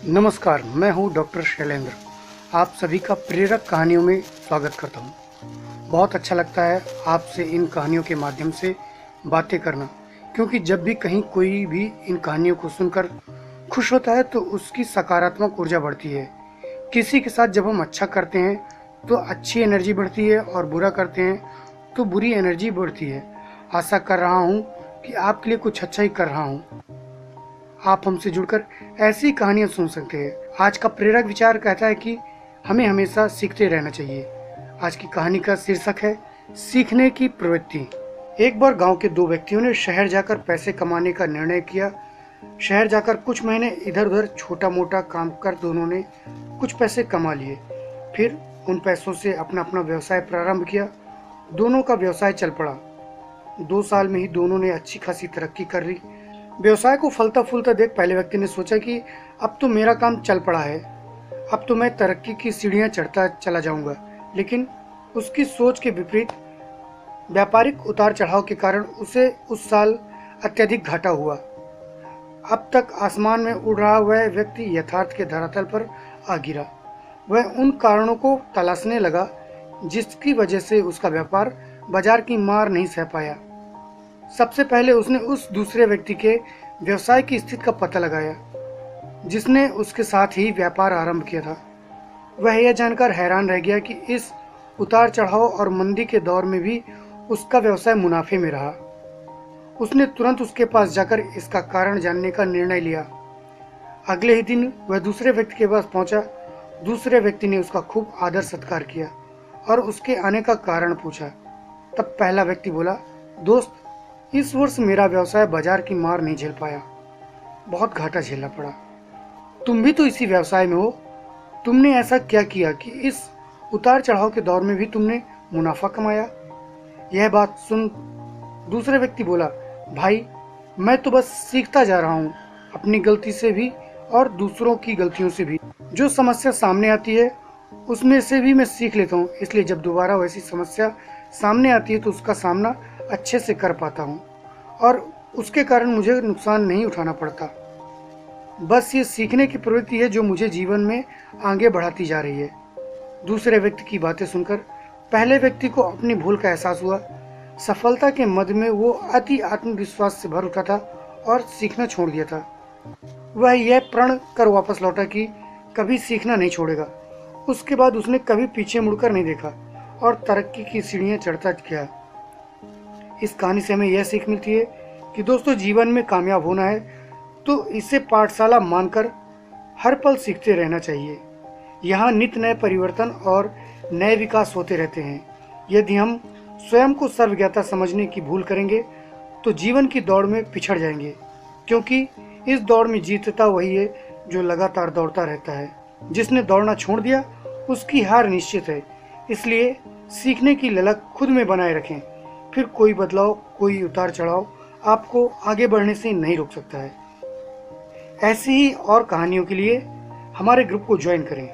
नमस्कार, मैं हूं डॉक्टर शैलेंद्र। आप सभी का प्रेरक कहानियों में स्वागत करता हूं। बहुत अच्छा लगता है आपसे इन कहानियों के माध्यम से बातें करना, क्योंकि जब भी कहीं कोई भी इन कहानियों को सुनकर खुश होता है तो उसकी सकारात्मक ऊर्जा बढ़ती है। किसी के साथ जब हम अच्छा करते हैं तो अच्छी एनर्जी बढ़ती है और बुरा करते हैं तो बुरी एनर्जी बढ़ती है। आशा कर रहा हूँ कि आपके लिए कुछ अच्छा ही कर रहा हूँ। आप हमसे जुड़कर ऐसी कहानियां सुन सकते हैं। आज का प्रेरक विचार कहता है कि हमें हमेशा सीखते रहना चाहिए। आज की कहानी का शीर्षक है सीखने की प्रवृत्ति। एक बार गांव के दो व्यक्तियों ने शहर जाकर पैसे कमाने का निर्णय किया। शहर जाकर कुछ महीने इधर उधर छोटा मोटा काम कर दोनों ने कुछ पैसे कमा लिए। फिर उन पैसों से अपना अपना व्यवसाय प्रारंभ किया। दोनों का व्यवसाय चल पड़ा। 2 साल में ही दोनों ने अच्छी खासी तरक्की कर ली। व्यवसाय को फलता फूलता देख पहले व्यक्ति ने सोचा कि अब तो मेरा काम चल पड़ा है, अब तो मैं तरक्की की सीढ़ियां चढ़ता चला जाऊंगा। लेकिन उसकी सोच के विपरीत व्यापारिक उतार चढ़ाव के कारण उसे उस साल अत्यधिक घाटा हुआ। अब तक आसमान में उड़ रहा वह व्यक्ति यथार्थ के धरातल पर आ गिरा। वह उन कारणों को तलाशने लगा जिसकी वजह से उसका व्यापार बाजार की मार नहीं सह पाया। सबसे पहले उसने उस दूसरे व्यक्ति के व्यवसाय की स्थिति का पता लगाया जिसने उसके साथ ही व्यापार आरंभ किया था। वह यह जानकर हैरान रह गया कि इस उतार चढ़ाव और मंदी के दौर में भी उसका व्यवसाय मुनाफे में रहा। उसने तुरंत उसके पास जाकर इसका कारण जानने का निर्णय लिया। अगले ही दिन वह दूसरे व्यक्ति के पास पहुंचा। दूसरे व्यक्ति ने उसका खूब आदर सत्कार किया और उसके आने का कारण पूछा। तब पहला व्यक्ति बोला, दोस्त, इस वर्ष मेरा व्यवसाय बाजार की मार नहीं झेल पाया, बहुत घाटा झेलना पड़ा। तुम भी तो इसी व्यवसाय में हो, तुमने ऐसा क्या किया कि इस उतार चढ़ाव के दौर में भी तुमने मुनाफा कमाया? यह बात सुन दूसरे व्यक्ति बोला, भाई, मैं तो बस सीखता जा रहा हूँ, अपनी गलती से भी और दूसरों की गलतियों से भी। जो समस्या सामने आती है उसमें से भी मैं सीख लेता हूँ, इसलिए जब दोबारा वैसी समस्या सामने आती है तो उसका सामना अच्छे से कर पाता हूँ और उसके कारण मुझे नुकसान नहीं उठाना पड़ता। बस ये सीखने की प्रवृत्ति है जो मुझे जीवन में आगे बढ़ाती जा रही है। दूसरे व्यक्ति की बातें सुनकर पहले व्यक्ति को अपनी भूल का एहसास हुआ। सफलता के मद में वो अति आत्मविश्वास से भर उठा था और सीखना छोड़ दिया था। वह यह प्रण कर वापस लौटा कि कभी सीखना नहीं छोड़ेगा। उसके बाद उसने कभी पीछे मुड़कर नहीं देखा और तरक्की की सीढ़ियां चढ़ता गया। इस कहानी से हमें यह सीख मिलती है कि दोस्तों, जीवन में कामयाब होना है तो इसे पाठशाला मानकर हर पल सीखते रहना चाहिए। यहाँ नित्य नए परिवर्तन और नए विकास होते रहते हैं। यदि हम स्वयं को सर्वज्ञता समझने की भूल करेंगे तो जीवन की दौड़ में पिछड़ जाएंगे, क्योंकि इस दौड़ में जीतता वही है जो लगातार दौड़ता रहता है। जिसने दौड़ना छोड़ दिया उसकी हार निश्चित है। इसलिए सीखने की ललक खुद में बनाए रखें, फिर कोई बदलाव, कोई उतार चढ़ाव आपको आगे बढ़ने से नहीं रोक सकता है। ऐसी ही और कहानियों के लिए हमारे ग्रुप को ज्वाइन करें।